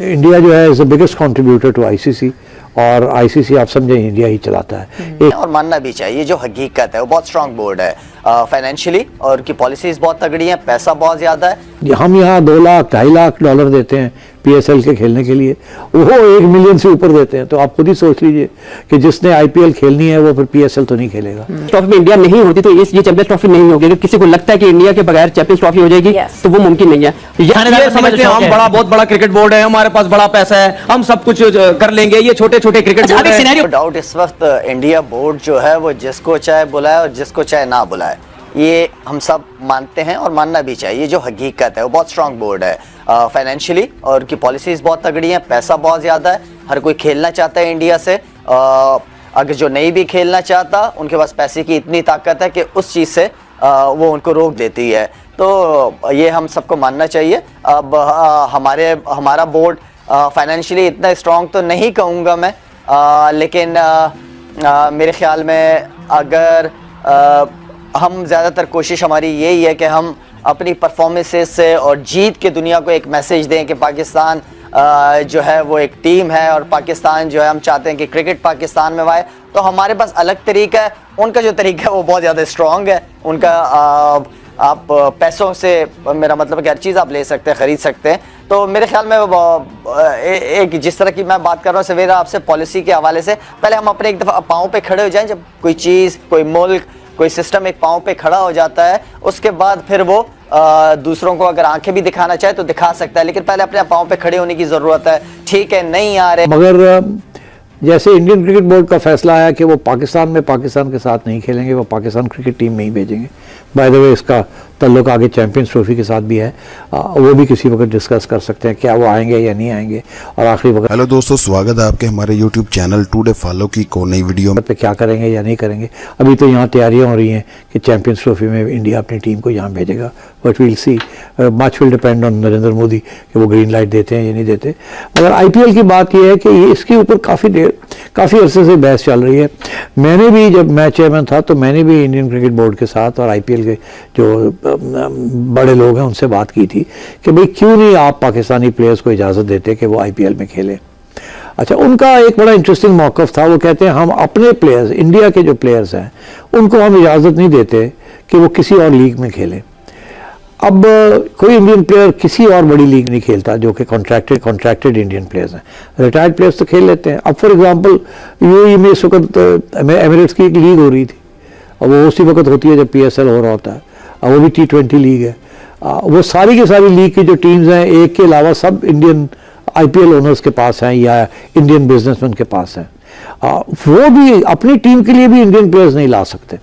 India जो है is the biggest contributor to ICC, और आईसीसी आप समझें इंडिया ही चलाता है। और मानना भी चाहिए, जो हकीकत है वो बहुत स्ट्रांग बोर्ड है फाइनेंशियली, और उनकी पॉलिसीज बहुत तगड़ी हैं, पैसा बहुत ज्यादा है। हम यहाँ 2 लाख $2.5 लाख देते हैं पीएसएल के खेलने के लिए, वो 1 मिलियन से ऊपर देते हैं। तो आप खुद ही सोच लीजिए कि जिसने आईपीएल खेलनी है वो फिर पीएसएल तो नहीं खेलेगा। ट्रॉफी में इंडिया नहीं होती तो ये चैंपियंस ट्रॉफी नहीं होगी। अगर किसी को लगता है कि इंडिया के बगैर चैंपियंस ट्रॉफी हो जाएगी तो वो मुमकिन नहीं है। ये समझते हैं हम बहुत बड़ा क्रिकेट बोर्ड है, हमारे पास बड़ा पैसा है, हम सब कुछ कर लेंगे, ये छोटे छोटे क्रिकेट बोर्ड है। डाउट इस वक्त इंडिया बोर्ड जो है वो जिसको चाहे बुलाए और जिसको चाहे ना बुलाए, ये हम सब मानते हैं और मानना भी चाहिए। जो हकीकत है वो बहुत स्ट्रांग बोर्ड है फाइनेंशियली, और उनकी पॉलिसीज बहुत तगड़ी हैं, पैसा बहुत ज़्यादा है, हर कोई खेलना चाहता है इंडिया से। अगर जो नहीं भी खेलना चाहता, उनके पास पैसे की इतनी ताकत है कि उस चीज़ से वो उनको रोक देती है। तो ये हम सबको मानना चाहिए। अब हमारा बोर्ड फाइनेंशियली इतना स्ट्रांग तो नहीं कहूँगा मैं, लेकिन मेरे ख्याल में अगर हम ज़्यादातर कोशिश हमारी यही है कि हम अपनी परफॉर्मेंसेस से और जीत के दुनिया को एक मैसेज दें कि पाकिस्तान जो है वो एक टीम है, और पाकिस्तान जो है हम चाहते हैं कि क्रिकेट पाकिस्तान में आए। तो हमारे पास अलग तरीका है, उनका जो तरीका है वो बहुत ज़्यादा स्ट्रॉन्ग है। उनका आप पैसों से, मेरा मतलब कि हर चीज़ आप ले सकते हैं, ख़रीद सकते हैं। तो मेरे ख्याल में एक जिस तरह की मैं बात कर रहा हूँ सवेरा आपसे पॉलिसी के हवाले से, पहले हम अपने एक दफ़ा पाँव पे खड़े हो जाएं। जब कोई चीज़, कोई मुल्क, कोई सिस्टम एक पाँव पे खड़ा हो जाता है, उसके बाद फिर वो दूसरों को अगर आंखें भी दिखाना चाहे तो दिखा सकता है, लेकिन पहले अपने पाँव पे खड़े होने की ज़रूरत है। ठीक है, नहीं आ रहे, मगर जैसे इंडियन क्रिकेट बोर्ड का फैसला आया कि वो पाकिस्तान के साथ नहीं खेलेंगे, वो पाकिस्तान क्रिकेट टीम में ही भेजेंगे। बाय द वे इसका ताल्लुक आगे चैंपियंस ट्रॉफी के साथ भी है, वो भी किसी वक्त डिस्कस कर सकते हैं क्या वो आएंगे या नहीं आएंगे। और आखिरी वक्त, हेलो दोस्तों, स्वागत है आपके हमारे यूट्यूब चैनल टुडे फॉलो की को नई वीडियो में। पे क्या करेंगे या नहीं करेंगे, अभी तो यहाँ तैयारियाँ हो रही हैं कि चैंपियंस ट्रॉफी में इंडिया अपनी टीम को यहाँ भेजेगा, but we'll see, much will depend on Narendra Modi कि वो ग्रीन लाइट देते हैं या नहीं देते। मगर आईपीएल की बात यह है कि ये इसके ऊपर काफ़ी अरसे से बहस चल रही है। मैंने भी, जब मैं चेयरमैन था तो मैंने भी इंडियन क्रिकेट बोर्ड के साथ और आईपीएल के जो बड़े लोग हैं उनसे बात की थी कि भाई क्यों नहीं आप पाकिस्तानी प्लेयर्स को इजाज़त देते कि वो आईपीएल में खेलें। अच्छा, उनका एक बड़ा इंटरेस्टिंग मौक़िफ़ था। वो कहते हैं हम अपने प्लेयर्स, इंडिया के जो प्लेयर्स हैं, उनको हम इजाज़त नहीं देते कि वो किसी और लीग में खेलें। अब कोई इंडियन प्लेयर किसी और बड़ी लीग नहीं खेलता जो कि कॉन्ट्रैक्टेड इंडियन प्लेयर्स हैं। रिटायर्ड प्लेयर्स तो खेल लेते हैं। अब फॉर एग्जांपल यूएई में इस वक्त एमिरेट्स की एक लीग हो रही थी, और वो उसी वक्त होती है जब पीएसएल हो रहा होता है, और वो भी T20 लीग है। वो सारी की सारी लीग की जो टीम्स हैं, एक के अलावा सब इंडियन आईपीएल ओनर्स के पास हैं या इंडियन बिजनेसमैन के पास हैं। वो भी अपनी टीम के लिए भी इंडियन प्लेयर्स नहीं ला सकते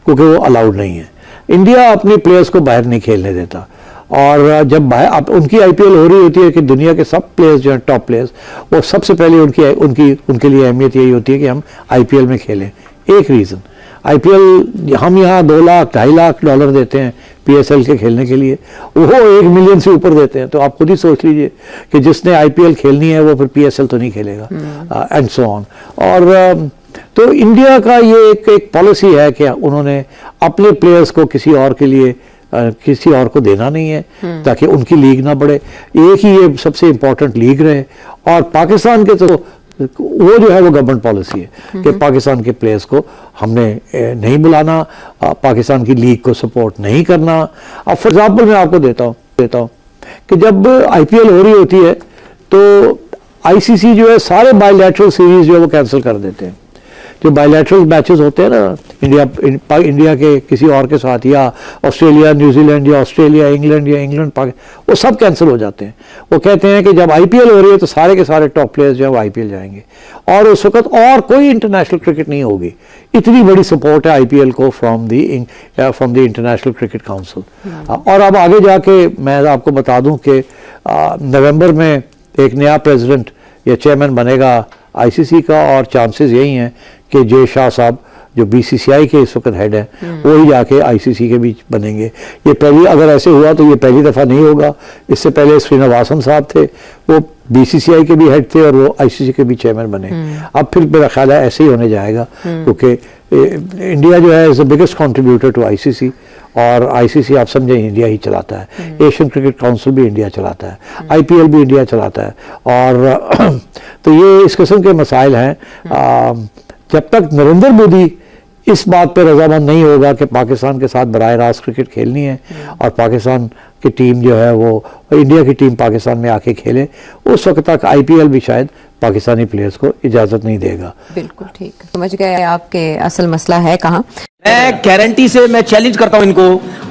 क्योंकि वो अलाउड नहीं है। इंडिया अपने प्लेयर्स को बाहर नहीं खेलने देता, और जब बाहर उनकी आईपीएल हो रही होती है कि दुनिया के सब प्लेयर्स जो हैं, टॉप प्लेयर्स, वो सबसे पहले उनके लिए अहमियत यही होती है कि हम आईपीएल में खेलें। एक रीज़न, आईपीएल हम यहाँ 2 लाख $2.5 लाख देते हैं पीएसएल के खेलने के लिए, वो 1 मिलियन से ऊपर देते हैं। तो आप खुद ही सोच लीजिए कि जिसने आईपीएल खेलनी है वो फिर पीएसएल तो नहीं खेलेगा, एंड सो ऑन। और तो इंडिया का ये एक पॉलिसी है कि उन्होंने अपने प्लेयर्स को किसी और के लिए किसी और को देना नहीं है ताकि उनकी लीग ना बढ़े। एक ही ये सबसे इम्पोर्टेंट लीग रहे। और पाकिस्तान के तो वो जो है वो गवर्नमेंट पॉलिसी है कि पाकिस्तान के प्लेयर्स को हमने नहीं बुलाना, पाकिस्तान की लीग को सपोर्ट नहीं करना। अब फॉर एग्जाम्पल मैं आपको देता हूँ कि जब आईपीएल हो रही होती है तो आईसीसी जो है सारे बायलैटरल सीरीज जो है वो कैंसिल कर देते हैं। जो बायलैटरल मैचेस होते हैं ना इंडिया के किसी और के साथ, या ऑस्ट्रेलिया न्यूजीलैंड, या ऑस्ट्रेलिया इंग्लैंड, या इंग्लैंड पाकिस्तान, वो सब कैंसिल हो जाते हैं। वो कहते हैं कि जब आईपीएल हो रही है तो सारे के सारे टॉप प्लेयर्स जो है वो आईपीएल जाएंगे, और उस वक्त और कोई इंटरनेशनल क्रिकेट नहीं होगी। इतनी बड़ी सपोर्ट है आईपीएल को from the international cricket council. और अब आगे जाके मैं आपको बता दूं कि नवंबर में एक नया प्रेसिडेंट या चेयरमैन बनेगा आईसीसी का, और चांसेस यही हैं कि जे शाह साहब जो बीसीसीआई के इस वक्त हेड है वो ही जाके आईसीसी के बीच बनेंगे। ये पहली, अगर ऐसे हुआ तो ये पहली दफ़ा नहीं होगा। इससे पहले श्रीनिवासन साहब थे, वो बीसीसीआई के भी हेड थे और वो आईसीसी के भी चेयरमैन बने। अब फिर मेरा ख्याल है ऐसे ही होने जाएगा, क्योंकि इंडिया जो है is the biggest contributor to ICC, और आईसीसी आप समझें इंडिया ही चलाता है। एशियन क्रिकेट काउंसिल भी इंडिया चलाता है, आईपीएल भी इंडिया चलाता है। और तो ये इस किस्म के मसाइल हैं। जब तक नरेंद्र मोदी इस बात पर रजामंद नहीं होगा कि पाकिस्तान के साथ बराह रास्त क्रिकेट खेलनी है और पाकिस्तान की टीम जो है वो इंडिया की टीम पाकिस्तान में आके खेले, उस वक्त तक आईपीएल भी शायद पाकिस्तानी प्लेयर्स को इजाज़त नहीं देगा। बिल्कुल ठीक, समझ गए आपके असल मसला है कहाँ। मैं गारंटी से मैं चैलेंज करता हूं इनको,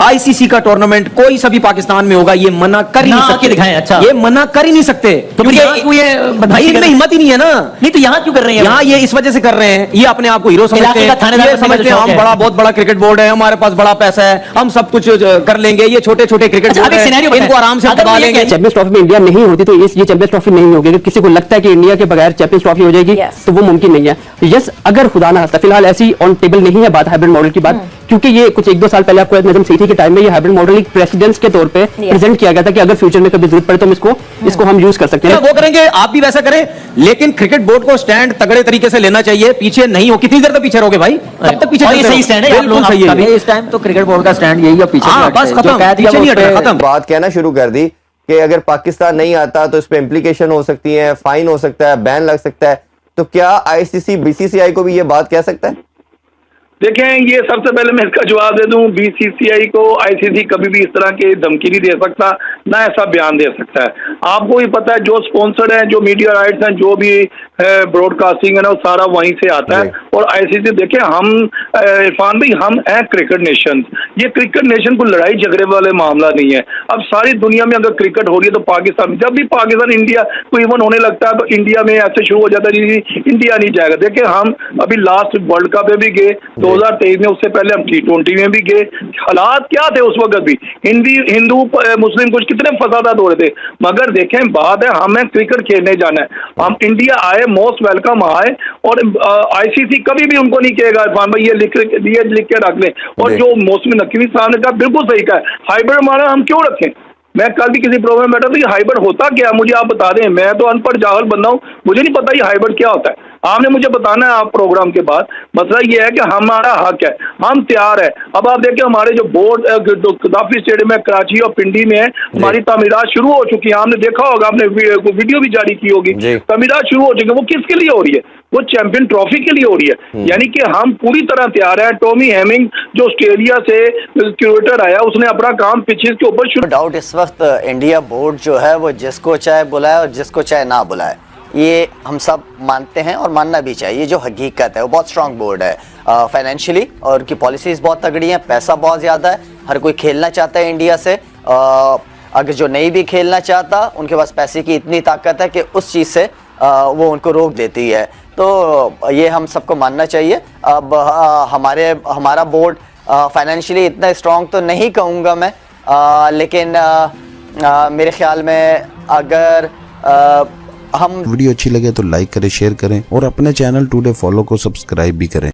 आईसीसी का टूर्नामेंट कोई सा भी पाकिस्तान में होगा, ये मना कर ही नहीं सकते। दिखाएं, अच्छा। ये मना कर ही नहीं सकते, तो फिर यहाँ क्यों ये भाई इनमें हिम्मत ही नहीं है ना। नहीं तो यहाँ क्यों कर रहे हैं? यहाँ ये इस वजह से कर रहे हैं, ये अपने आप को हीरो समझते इलाके का थानेदार हैं, ये बनने का समझते हैं शौक हम है। बड़ा बहुत बड़ा क्रिकेट बोर्ड है, हमारे पास बड़ा पैसा है, हम सब कुछ कर लेंगे। ये छोटे छोटे क्रिकेट अच्छा, बोर्ड अब एक है, सिनेरियो बताएं। इनको आराम से अगर दबा वो ये लेंगे। चैंपियंस ट्रॉफी में इंडिया नहीं होती तो ये चैंपियंस ट्रॉफी नहीं होगी। अगर किसी को लगता है कि इंडिया के बगैर चैंपियंस ट्रॉफी हो जाएगी तो वो मुमकिन नहीं है। यस, अगर खुदा ना खास्ता, फिलहाल ऐसी ऑन टेबल नहीं है बात हाइब्रिड मॉडल की बात, क्योंकि ये कुछ 1-2 साल पहले आपको नजम सही थी के टाइम में ये हाइब्रिड मॉडल एक प्रेसिडेंट्स के तौर पे प्रेजेंट किया गया था कि अगर फ्यूचर में कभी जरूरत पड़े तो हम इसको हम यूज कर सकते हैं। वो करेंगे, आप भी वैसा करें, लेकिन क्रिकेट बोर्ड को स्टैंड तगड़े तरीके से लेना चाहिए। पीछे नहीं हो, कितनी देर तक पीछे रहोगे भाई? कब तक पीछे? और ये सही स्टैंड है, आप लोग सही है। अभी इस टाइम तो क्रिकेट बोर्ड का स्टैंड यही है, पीछे हाँ, बस खत्म, पीछे नहीं हट रहा, खत्म। बात कहना शुरू कर दी कि अगर पाकिस्तान नहीं आता तो इस पे इम्प्लीकेशन हो सकती है, फाइन हो सकता है, बैन लग सकता है। तो क्या आईसीसी बीसीसीआई को भी ये बात कह सकता है? देखें, ये सबसे पहले मैं इसका जवाब दे दूं, बीसीसीआई को आईसीसी कभी भी इस तरह की धमकी नहीं दे सकता, ना ऐसा बयान दे सकता है। आपको ही पता है, जो स्पॉन्सर है, जो मीडिया राइट्स हैं, जो भी ब्रॉडकास्टिंग है ना, वो सारा वहीं से आता है। और आईसीसी, देखें, हम इरफान भाई, हम हैं क्रिकेट नेशन। ये क्रिकेट नेशन को लड़ाई झगड़े वाले मामला नहीं है। अब सारी दुनिया में अगर क्रिकेट हो रही है तो पाकिस्तान, जब भी पाकिस्तान इंडिया को इवन होने लगता है तो इंडिया में ऐसे शुरू हो जाता है, इंडिया नहीं जाएगा। देखें, हम अभी लास्ट वर्ल्ड कप में भी गए 2023 में, उससे पहले हम T20 में भी गए। हालात क्या थे उस वक्त भी, हिंदू मुस्लिम कुछ कितने फसादात हो रहे थे, मगर देखें, बात है हमें क्रिकेट खेलने जाना है। हम इंडिया आए, मोस्ट वेलकम आए, और आईसीसी कभी भी उनको नहीं कहेगा इरफान भाई ये लिख के रख लें। और जो मौसमी नकवी साहब ने कहा, बिल्कुल सही कहा, हाइब्रिड माना हम क्यों रखें? मैं कल भी किसी प्रोग्राम में बैठा तो ये हाइब्रिड होता क्या, मुझे आप बता दें। मैं तो अनपढ़ जाहल बंदा हूँ, मुझे नहीं पता ये हाइब्रिड क्या होता है। आपने मुझे बताना है आप प्रोग्राम के बाद। मसला ये है कि हमारा हक है, हम तैयार है। अब आप देखिए, हमारे जो बोर्ड गद्दाफी स्टेडियम है कराची और पिंडी में है, हमारी तामीरात शुरू हो चुकी है। आपने देखा होगा, आपने वीडियो भी जारी की होगी, तामीरात शुरू हो चुकी है। वो किसके लिए हो रही है? वो चैंपियन ट्रॉफी के लिए हो रही है। यानी कि हम पूरी तरह तैयार है। टॉमी हेमिंग जो ऑस्ट्रेलिया से क्यूरेटर आया, उसने अपना काम पिचेस के ऊपर शुरू। डाउट इस वक्त इंडिया बोर्ड जो है वो जिसको चाहे बुलाए और जिसको चाहे ना बुलाए, ये हम सब मानते हैं और मानना भी चाहिए। जो हकीकत है वो बहुत स्ट्रांग बोर्ड है फाइनेंशियली, और उनकी पॉलिसीज़ बहुत तगड़ी हैं, पैसा बहुत ज़्यादा है, हर कोई खेलना चाहता है इंडिया से। अगर जो नहीं भी खेलना चाहता, उनके पास पैसे की इतनी ताकत है कि उस चीज़ से वो उनको रोक देती है। तो ये हम सबको मानना चाहिए। अब हमारा बोर्ड फाइनेंशियली इतना स्ट्रांग तो नहीं कहूँगा मैं, लेकिन मेरे ख्याल में अगर हम वीडियो अच्छी लगे तो लाइक करें, शेयर करें और अपने चैनल टुडे फॉलो को सब्सक्राइब भी करें।